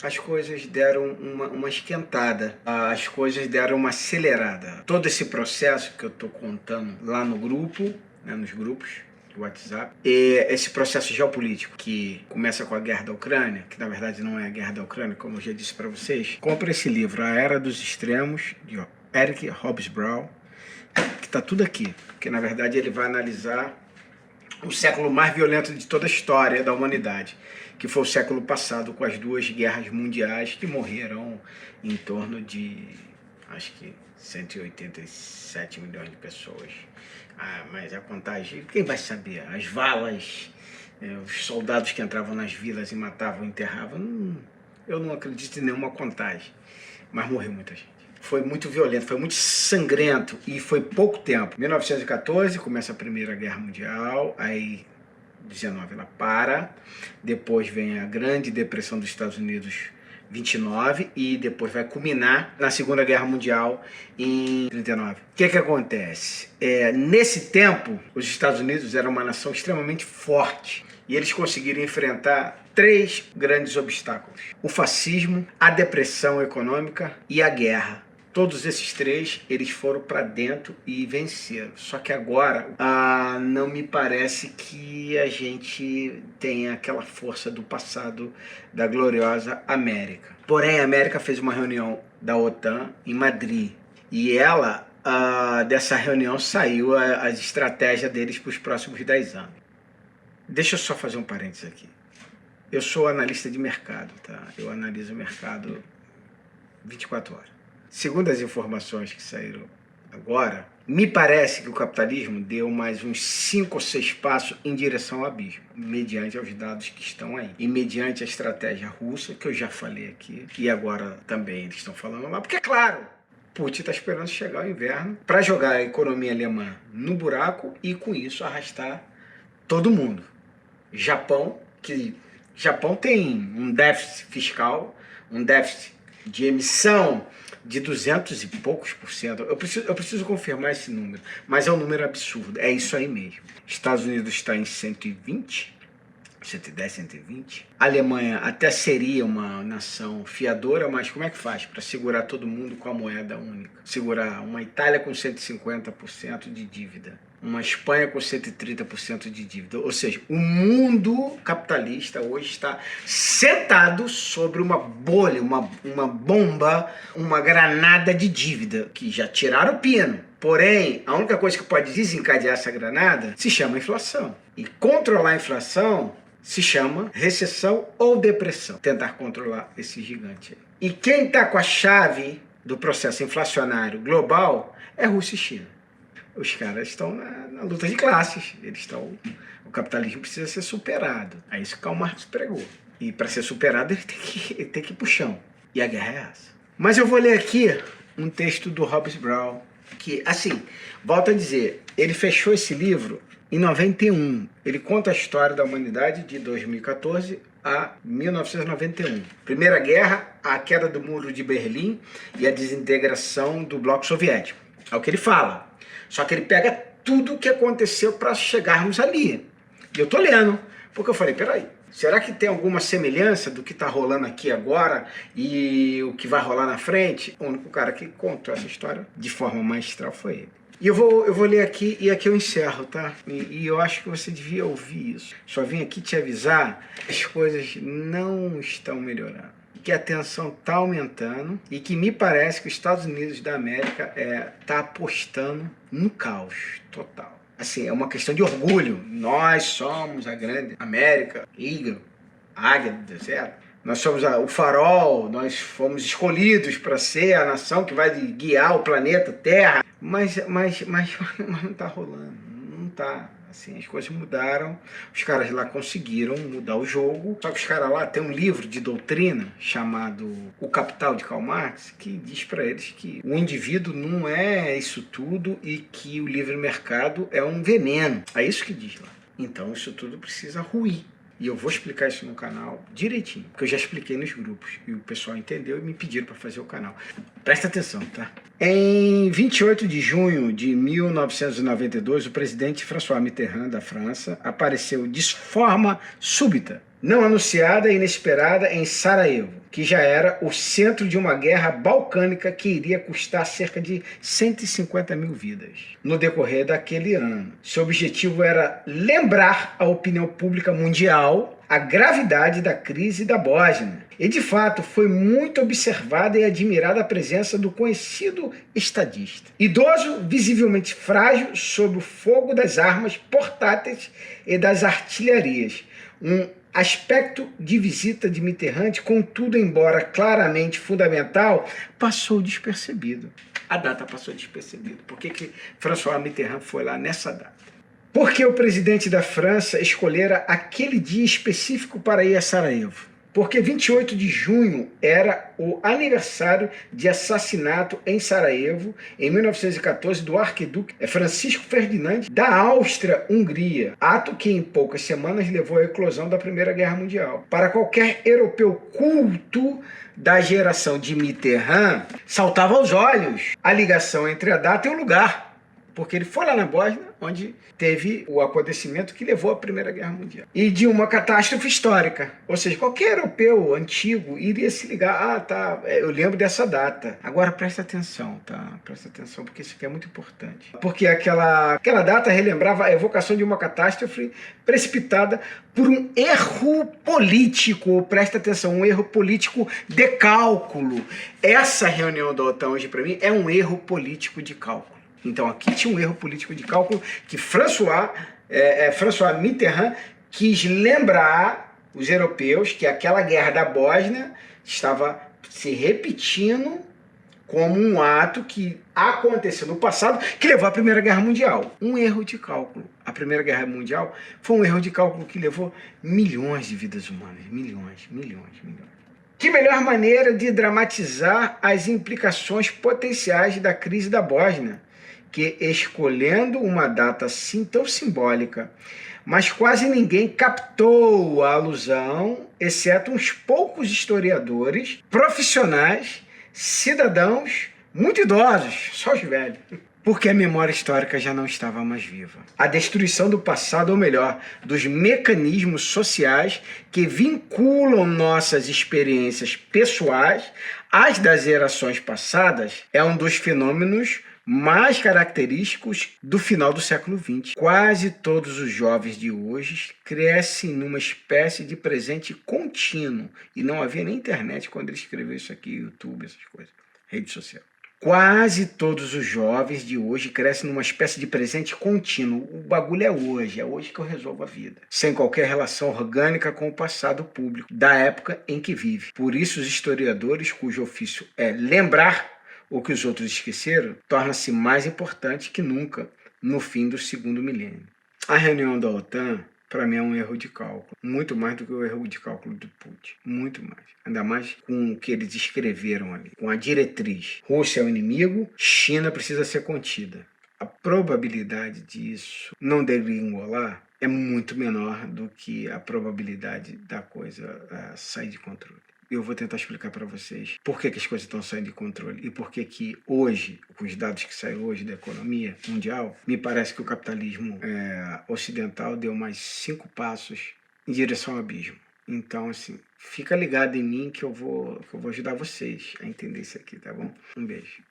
as coisas deram uma esquentada, as coisas deram uma acelerada. Todo esse processo que eu estou contando lá no grupo, né, nos grupos do WhatsApp, e esse processo geopolítico que começa com a guerra da Ucrânia, que na verdade não é a guerra da Ucrânia, como eu já disse para vocês, compra esse livro, A Era dos Extremos, de Eric Hobsbawm, que está tudo aqui, porque na verdade ele vai analisar o século mais violento de toda a história da humanidade, que foi o século passado, com as duas guerras mundiais que morreram em torno de, acho que 187 milhões de pessoas. Mas a contagem, quem vai saber? As valas, os soldados que entravam nas vilas e matavam, enterravam, eu não acredito em nenhuma contagem, mas morreu muita gente. Foi muito violento, foi muito sangrento e foi pouco tempo. 1914 começa a Primeira Guerra Mundial, aí 19 ela para, depois vem a Grande Depressão dos Estados Unidos, 29, e depois vai culminar na Segunda Guerra Mundial em 39. O que acontece? Nesse tempo, os Estados Unidos eram uma nação extremamente forte e eles conseguiram enfrentar 3 grandes obstáculos: o fascismo, a depressão econômica e a guerra. Todos esses 3, eles foram para dentro e venceram. Só que agora, não me parece que a gente tenha aquela força do passado da gloriosa América. Porém, a América fez uma reunião da OTAN em Madrid. E dessa reunião saiu as estratégias deles para os próximos 10 anos. Deixa eu só fazer um parênteses aqui. Eu sou analista de mercado, tá? Eu analiso o mercado 24 horas. Segundo as informações que saíram agora, me parece que o capitalismo deu mais uns 5 ou 6 passos em direção ao abismo, mediante os dados que estão aí. E mediante a estratégia russa, que eu já falei aqui, e agora também eles estão falando lá, porque é claro, Putin está esperando chegar o inverno para jogar a economia alemã no buraco e com isso arrastar todo mundo. Japão tem um déficit fiscal, um déficit de emissão de 200 e poucos %. Eu preciso confirmar esse número, mas é um número absurdo, é isso aí mesmo. Estados Unidos está em 120, 110, 120. A Alemanha até seria uma nação fiadora, mas como é que faz para segurar todo mundo com a moeda única? Segurar uma Itália com 150% de dívida, uma Espanha com 130% de dívida. Ou seja, o mundo capitalista hoje está sentado sobre uma bolha, uma bomba, uma granada de dívida, que já tiraram o pino. Porém, a única coisa que pode desencadear essa granada se chama inflação. E controlar a inflação se chama recessão ou depressão. Tentar controlar esse gigante aí. E quem está com a chave do processo inflacionário global é Rússia e China. Os caras estão na luta de classes. O capitalismo precisa ser superado. É isso que Karl Marx pregou. E para ser superado, ele tem que ir pro chão. E a guerra é essa. Mas eu vou ler aqui um texto do Hobsbawm, que, assim, volto a dizer, ele fechou esse livro em 91. Ele conta a história da humanidade de 2014 a 1991. Primeira Guerra, a queda do Muro de Berlim e a desintegração do Bloco Soviético. É o que ele fala. Só que ele pega tudo o que aconteceu para chegarmos ali. E eu tô lendo, porque eu falei, peraí, será que tem alguma semelhança do que está rolando aqui agora e o que vai rolar na frente? O único cara que contou essa história de forma magistral foi ele. E eu vou ler aqui, e aqui eu encerro, tá? E eu acho que você devia ouvir isso. Só vim aqui te avisar que as coisas não estão melhorando, que a tensão está aumentando e que me parece que os Estados Unidos da América está apostando no caos total. Assim, é uma questão de orgulho. Nós somos a grande América, águia do deserto. Nós somos o farol, nós fomos escolhidos para ser a nação que vai guiar o planeta Terra. Mas não está rolando, não está. Assim, as coisas mudaram, os caras lá conseguiram mudar o jogo, só que os caras lá têm um livro de doutrina chamado O Capital de Karl Marx, que diz para eles que o indivíduo não é isso tudo e que o livre mercado é um veneno. É isso que diz lá. Então isso tudo precisa ruir. E eu vou explicar isso no canal direitinho, porque eu já expliquei nos grupos e o pessoal entendeu e me pediram para fazer o canal. Presta atenção, tá? Em 28 de junho de 1992, o presidente François Mitterrand da França apareceu de forma súbita não anunciada e inesperada em Sarajevo, que já era o centro de uma guerra balcânica que iria custar cerca de 150 mil vidas no decorrer daquele ano. Seu objetivo era lembrar a opinião pública mundial a gravidade da crise da Bósnia. E, de fato, foi muito observada e admirada a presença do conhecido estadista. Idoso, visivelmente frágil, sob o fogo das armas portáteis e das artilharias. Um aspecto de visita de Mitterrand, contudo, embora claramente fundamental, passou despercebido. A data passou despercebida. Por que François Mitterrand foi lá nessa data? Porque o presidente da França escolhera aquele dia específico para ir a Sarajevo. Porque 28 de junho era o aniversário de assassinato em Sarajevo, em 1914, do arquiduque Francisco Ferdinand da Áustria-Hungria, ato que em poucas semanas levou à eclosão da Primeira Guerra Mundial. Para qualquer europeu culto da geração de Mitterrand, saltava aos olhos a ligação entre a data e o lugar. Porque ele foi lá na Bósnia, onde teve o acontecimento que levou à Primeira Guerra Mundial. E de uma catástrofe histórica. Ou seja, qualquer europeu antigo iria se ligar. Eu lembro dessa data. Agora presta atenção, tá? Presta atenção, porque isso aqui é muito importante. Porque aquela data relembrava a evocação de uma catástrofe precipitada por um erro político. Presta atenção, um erro político de cálculo. Essa reunião da OTAN hoje, para mim, é um erro político de cálculo. Então aqui tinha um erro político de cálculo que François Mitterrand quis lembrar os europeus que aquela guerra da Bósnia estava se repetindo como um ato que aconteceu no passado que levou à Primeira Guerra Mundial. Um erro de cálculo. A Primeira Guerra Mundial foi um erro de cálculo que levou milhões de vidas humanas. Milhões. Que melhor maneira de dramatizar as implicações potenciais da crise da Bósnia que escolhendo uma data assim tão simbólica, mas quase ninguém captou a alusão, exceto uns poucos historiadores, profissionais, cidadãos muito idosos, só os velhos, porque a memória histórica já não estava mais viva. A destruição do passado, ou melhor, dos mecanismos sociais que vinculam nossas experiências pessoais às das gerações passadas, é um dos fenômenos mais característicos do final do século XX. Quase todos os jovens de hoje crescem numa espécie de presente contínuo. E não havia nem internet quando ele escreveu isso aqui, YouTube, essas coisas, rede social. Quase todos os jovens de hoje crescem numa espécie de presente contínuo. O bagulho é hoje que eu resolvo a vida. Sem qualquer relação orgânica com o passado público da época em que vive. Por isso, os historiadores, cujo ofício é lembrar o que os outros esqueceram, torna-se mais importante que nunca no fim do segundo milênio. A reunião da OTAN, para mim, é um erro de cálculo. Muito mais do que o erro de cálculo do Putin. Muito mais. Ainda mais com o que eles escreveram ali. Com a diretriz. Rússia é o inimigo, China precisa ser contida. A probabilidade disso não degringolar é muito menor do que a probabilidade da coisa sair de controle. Eu vou tentar explicar para vocês por que as coisas estão saindo de controle e por que hoje, com os dados que saem hoje da economia mundial, me parece que o capitalismo ocidental deu mais 5 passos em direção ao abismo. Então, assim, fica ligado em mim que eu vou ajudar vocês a entender isso aqui, tá bom? Um beijo.